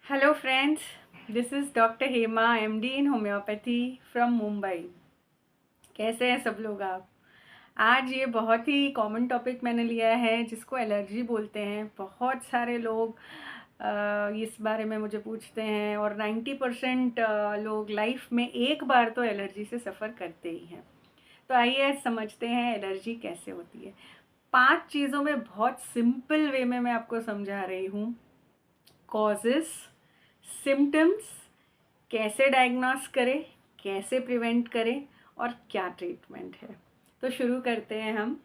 Hello friends, this is Dr. Hema, MD in Homeopathy from Mumbai. कैसे हैं सब लोग आप? आज ये बहुत ही कॉमन टॉपिक मैंने लिया है जिसको एलर्जी बोलते हैं। बहुत सारे लोग इस बारे में मुझे पूछते हैं और 90% लोग लाइफ में एक बार तो एलर्जी से सफ़र करते ही हैं। तो आइए समझते हैं एलर्जी कैसे होती है। 5 चीज़ों में बहुत सिंपल वे में मैं आपको समझा रही हूँ। कॉजेस, सिम्टम्स, कैसे डायग्नोस करें, कैसे प्रिवेंट करें और क्या ट्रीटमेंट है। तो शुरू करते हैं हम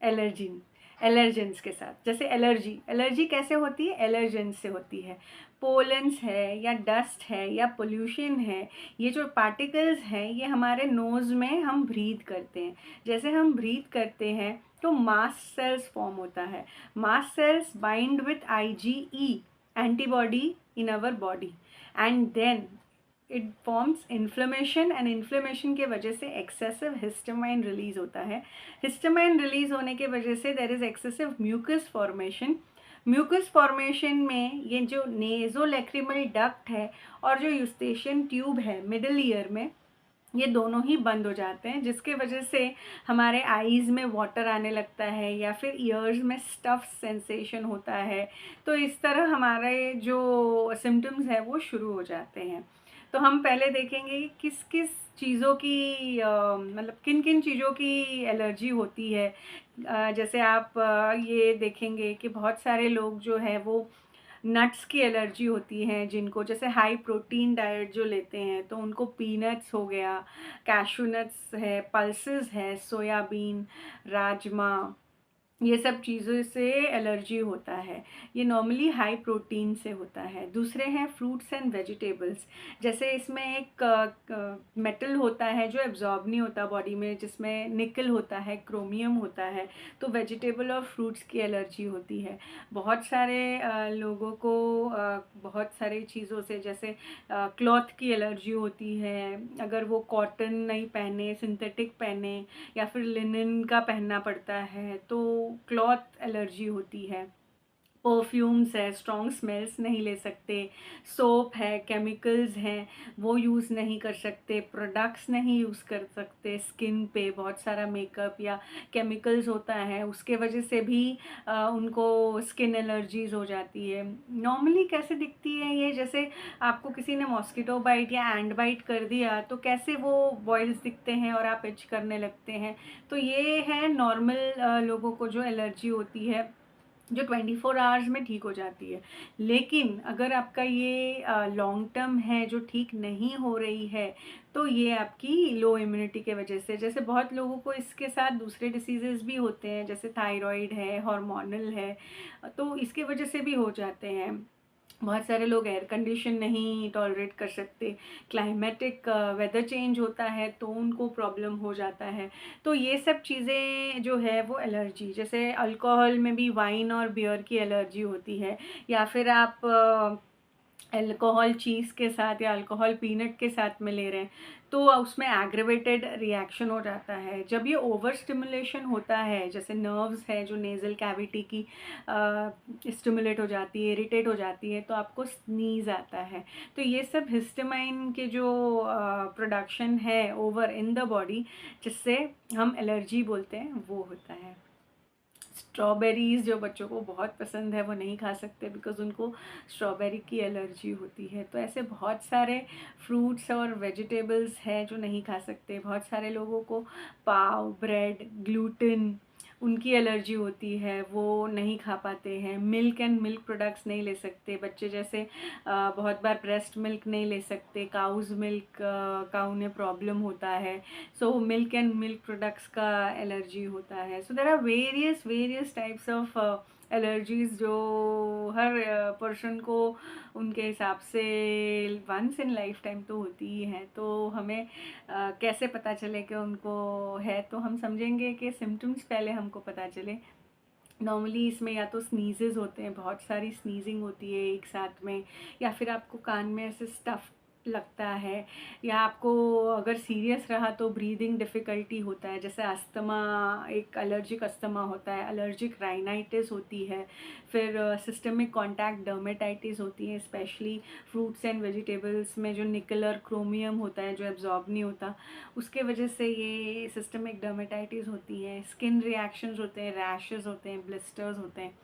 एलर्जेंस के साथ। जैसे एलर्जी एलर्जी कैसे होती है? एलर्जेंस से होती है। पोलेंस है या डस्ट है या पोल्यूशन है, ये जो पार्टिकल्स हैं ये हमारे नोज़ में हम ब्रीथ करते हैं। जैसे हम ब्रीथ करते हैं तो मास्ट सेल्स फॉर्म होता है। Mast cells bind with IgE antibody in our body and then it forms inflammation and inflammation के वजह से एक्सेसिव हिस्टामाइन रिलीज होता है। हिस्टामाइन रिलीज होने के वजह से there is excessive mucus formation. Mucus formation में ये जो नेज़ोलैक्रिमल डक्ट है और जो यूस्टेशियन ट्यूब है मिडल ईयर में, ये दोनों ही बंद हो जाते हैं, जिसके वजह से हमारे आईज़ में वाटर आने लगता है या फिर ईयर्स में स्टफ सेंसेशन होता है। तो इस तरह हमारे जो सिम्टम्स है वो शुरू हो जाते हैं। तो हम पहले देखेंगे कि किस किस चीज़ों की मतलब किन किन चीज़ों की एलर्जी होती है। जैसे आप ये देखेंगे कि बहुत सारे लोग जो है वो नट्स की एलर्जी होती है जिनको, जैसे हाई प्रोटीन डाइट जो लेते हैं तो उनको पीनट्स हो गया, कैशू नट्स है, पल्सेस है, सोयाबीन, राजमा, ये सब चीज़ों से एलर्जी होता है। ये नॉर्मली हाई प्रोटीन से होता है। दूसरे हैं फ्रूट्स एंड वेजिटेबल्स। जैसे इसमें एक मेटल होता है जो एब्जॉर्ब नहीं होता बॉडी में, जिसमें निकल होता है, क्रोमियम होता है, तो वेजिटेबल और फ्रूट्स की एलर्जी होती है। बहुत सारे लोगों को बहुत सारी चीज़ों से, जैसे क्लॉथ की एलर्जी होती है। अगर वो कॉटन नहीं पहने, सिंथेटिक पहने या फिर लिनन का पहनना पड़ता है तो क्लॉथ एलर्जी होती है। परफ्यूम्स है, स्ट्रॉन्ग स्मेल्स नहीं ले सकते। सोप है, केमिकल्स हैं, वो यूज़ नहीं कर सकते। प्रोडक्ट्स नहीं यूज़ कर सकते। स्किन पे बहुत सारा मेकअप या केमिकल्स होता है, उसके वजह से भी उनको स्किन एलर्जीज़ हो जाती है। नॉर्मली कैसे दिखती है ये? जैसे आपको किसी ने मॉस्किटो बाइट या एंड बाइट कर दिया तो कैसे वो बॉयल्स दिखते हैं और आप इच करने लगते हैं। तो ये है नॉर्मल लोगों को जो एलर्जी होती है, जो 24 आवर्स में ठीक हो जाती है। लेकिन अगर आपका ये लॉन्ग टर्म है, जो ठीक नहीं हो रही है, तो ये आपकी लो इम्यूनिटी के वजह से, जैसे बहुत लोगों को इसके साथ दूसरे डिसीजेस भी होते हैं, जैसे थायराइड है, हार्मोनल है, तो इसके वजह से भी हो जाते हैं। बहुत सारे लोग एयर कंडीशन नहीं टॉलरेट कर सकते। क्लाइमेटिक वेदर चेंज होता है तो उनको प्रॉब्लम हो जाता है। तो ये सब चीज़ें जो है वो एलर्जी, जैसे अल्कोहल में भी वाइन और बियर की एलर्जी होती है, या फिर आप अल्कोहल चीज़ के साथ या अल्कोहल पीनट के साथ में ले रहे हैं तो उसमें एग्रेवेटेड रिएक्शन हो जाता है। जब ये ओवर स्टिमुलेशन होता है, जैसे नर्व्स है जो नेज़ल कैविटी की स्टिमुलेट हो जाती है, इरिटेट हो जाती है, तो आपको स्नीज़ आता है। तो ये सब हिस्टामाइन के जो प्रोडक्शन है ओवर इन द बॉडी, जिससे हम एलर्जी बोलते हैं, वो होता है। स्ट्रॉबेरीज़ जो बच्चों को बहुत पसंद है वो नहीं खा सकते बिकॉज़ उनको स्ट्रॉबेरी की एलर्जी होती है। तो ऐसे बहुत सारे फ्रूट्स और वेजिटेबल्स हैं जो नहीं खा सकते। बहुत सारे लोगों को पाव, ब्रेड, ग्लूटेन, उनकी एलर्जी होती है, वो नहीं खा पाते हैं। मिल्क एंड मिल्क प्रोडक्ट्स नहीं ले सकते बच्चे, जैसे बहुत बार ब्रेस्ट मिल्क नहीं ले सकते, काउज़ मिल्क का उन्हें प्रॉब्लम होता है। So milk and milk products का एलर्जी होता है। So there are various types of allergies जो हर पर्सन को उनके हिसाब से वंस इन लाइफ टाइम तो होती ही हैं। तो हमें कैसे पता चले कि उनको है? तो हम समझेंगे कि सिम्टम्स पहले हमको पता चले। नॉर्मली इसमें या तो स्नीजेस होते हैं, बहुत सारी स्नीजिंग होती है एक साथ में, या फिर आपको कान में ऐसे स्टफ़ लगता है, या आपको अगर सीरियस रहा तो ब्रीदिंग डिफ़िकल्टी होता है, जैसे अस्थमा, एक एलर्जिक अस्थमा होता है, एलर्जिक राइनाइटिस होती है, फिर सिस्टमिक कॉन्टैक्ट डर्मेटाइटिस होती है, स्पेशली फ्रूट्स एंड वेजिटेबल्स में जो निकल और क्रोमियम होता है जो एब्जॉर्ब नहीं होता, उसके वजह से ये सिस्टमिक डर्मेटाइटिस होती है। स्किन रिएक्शंस होते हैं, रैशेस होते हैं, ब्लिस्टर्स होते हैं।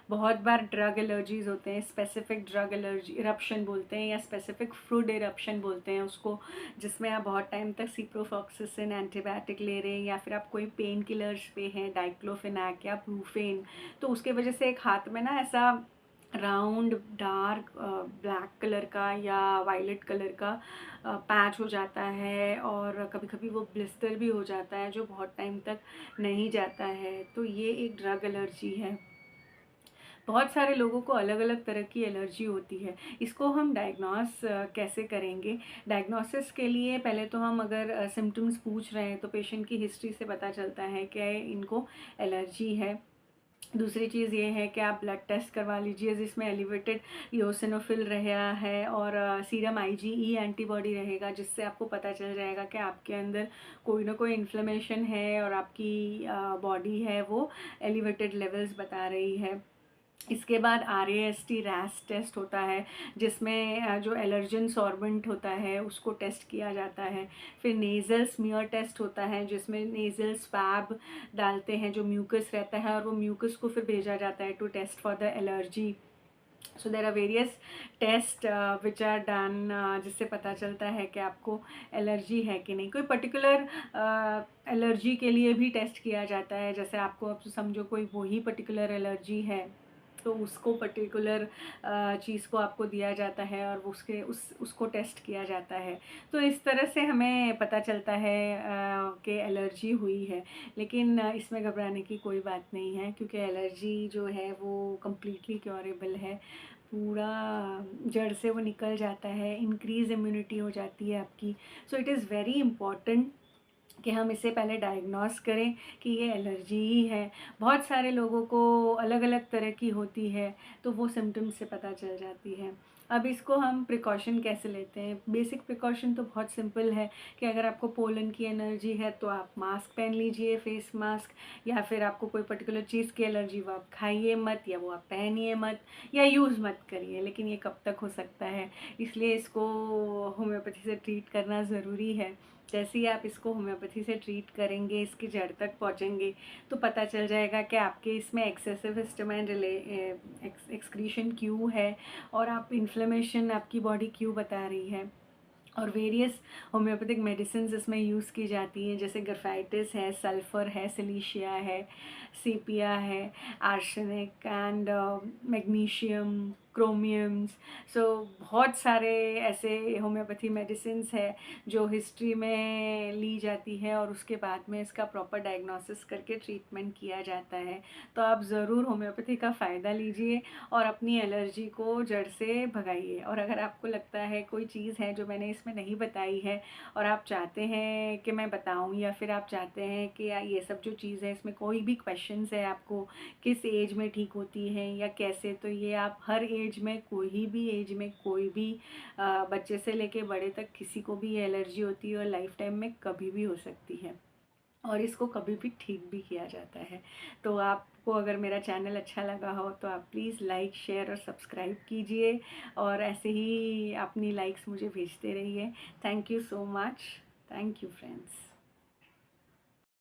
बहुत बार ड्रग एलर्जीज़ होते हैं, स्पेसिफिक ड्रग एलर्जी इरप्शन बोलते हैं, या स्पेसिफिक फूड इरप्शन बोलते हैं उसको, जिसमें आप बहुत टाइम तक सिप्रोफॉक्सिसिन एंटीबायोटिक ले रहे हैं, या फिर आप कोई पेन किलर्स पे हैं, डाइक्लोफेनाक या प्रूफेन, तो उसके वजह से एक हाथ में ना ऐसा राउंड डार्क ब्लैक कलर का या वायलेट कलर का पैच हो जाता है, और कभी कभी वो ब्लिस्टर भी हो जाता है जो बहुत टाइम तक नहीं जाता है। तो ये एक ड्रग एलर्जी है। बहुत सारे लोगों को अलग अलग तरह की एलर्जी होती है। इसको हम डायग्नोस कैसे करेंगे? डायग्नोसिस के लिए पहले तो हम अगर सिम्टम्स पूछ रहे हैं तो पेशेंट की हिस्ट्री से पता चलता है कि इनको एलर्जी है। दूसरी चीज़ ये है कि आप ब्लड टेस्ट करवा लीजिए जिसमें एलिवेटेड इओसिनोफिल रहा है, और सीरम आईजीई एंटीबॉडी रहेगा, जिससे आपको पता चल जाएगा कि आपके अंदर कोई ना कोई इन्फ्लेमेशन है और आपकी बॉडी है वो एलिवेटेड लेवल्स बता रही है। इसके बाद RAST रैस टेस्ट होता है, जिसमें जो एलर्जन सॉर्बेंट होता है उसको टेस्ट किया जाता है। फिर नेज़ल स्मीयर टेस्ट होता है, जिसमें नेज़ल स्वैब डालते हैं, जो म्यूकस रहता है, और वो म्यूकस को फिर भेजा जाता है to test for the allergy. So there are various test which are done, जिससे पता चलता है कि आपको एलर्जी है कि नहीं। कोई पर्टिकुलर एलर्जी के लिए भी टेस्ट किया जाता है, जैसे आपको अब समझो कोई वही पर्टिकुलर एलर्जी है तो उसको पर्टिकुलर चीज़ को आपको दिया जाता है और उसको टेस्ट किया जाता है। तो इस तरह से हमें पता चलता है कि एलर्जी हुई है। लेकिन इसमें घबराने की कोई बात नहीं है, क्योंकि एलर्जी जो है वो कम्प्लीटली क्योरेबल है। पूरा जड़ से वो निकल जाता है, इंक्रीज़ इम्यूनिटी हो जाती है आपकी। So it is very important कि हम इसे पहले डायग्नोस करें कि ये एलर्जी ही है। बहुत सारे लोगों को अलग अलग तरह की होती है, तो वो सिम्टम्स से पता चल जाती है। अब इसको हम प्रिकॉशन कैसे लेते हैं? बेसिक प्रिकॉशन तो बहुत सिंपल है कि अगर आपको पोलन की एलर्जी है तो आप मास्क पहन लीजिए, फेस मास्क, या फिर आपको कोई पर्टिकुलर चीज़ की एलर्जी वो आप खाइए मत, या वो आप पहनिए मत, या यूज़ मत करिए। लेकिन ये कब तक हो सकता है, इसलिए इसको होम्योपैथी से ट्रीट करना ज़रूरी है। जैसे ही आप इसको होम्योपैथी से ट्रीट करेंगे, इसकी जड़ तक पहुंचेंगे, तो पता चल जाएगा कि आपके इसमें एक्सेसिव हिस्टामाइन एक्सक्रीशन क्यों है, और आप इन्फ्लेमेशन आपकी बॉडी क्यों बता रही है। और वेरियस होम्योपैथिक मेडिसिन इसमें यूज़ की जाती हैं, जैसे ग्राफाइटिस है, सल्फ़र है, सिलिशिया है, सीपिया है, आर्सेनिक एंड मैग्नीशियम, क्रोमियम्स। सो बहुत सारे ऐसे होम्योपैथी मेडिसिन्स है जो हिस्ट्री में ली जाती है, और उसके बाद में इसका प्रॉपर डायग्नोसिस करके ट्रीटमेंट किया जाता है। तो आप ज़रूर होम्योपैथी का फ़ायदा लीजिए और अपनी एलर्जी को जड़ से भगाइए। और अगर आपको लगता है कोई चीज़ है जो मैंने इसमें नहीं बताई है और आप चाहते हैं कि मैं बताऊं, या फिर आप चाहते हैं कि ये सब जो चीज़ है इसमें कोई भी क्वेश्चंस है आपको, किस एज में ठीक होती है या कैसे, तो ये आप हर एज में, कोई भी एज में, कोई भी बच्चे से लेके बड़े तक किसी को भी ये एलर्जी होती है और लाइफ टाइम में कभी भी हो सकती है, और इसको कभी भी ठीक भी किया जाता है। तो आपको अगर मेरा चैनल अच्छा लगा हो तो आप प्लीज़ लाइक, शेयर और सब्सक्राइब कीजिए, और ऐसे ही अपनी लाइक्स मुझे भेजते रहिए। Thank you so much. Thank you friends.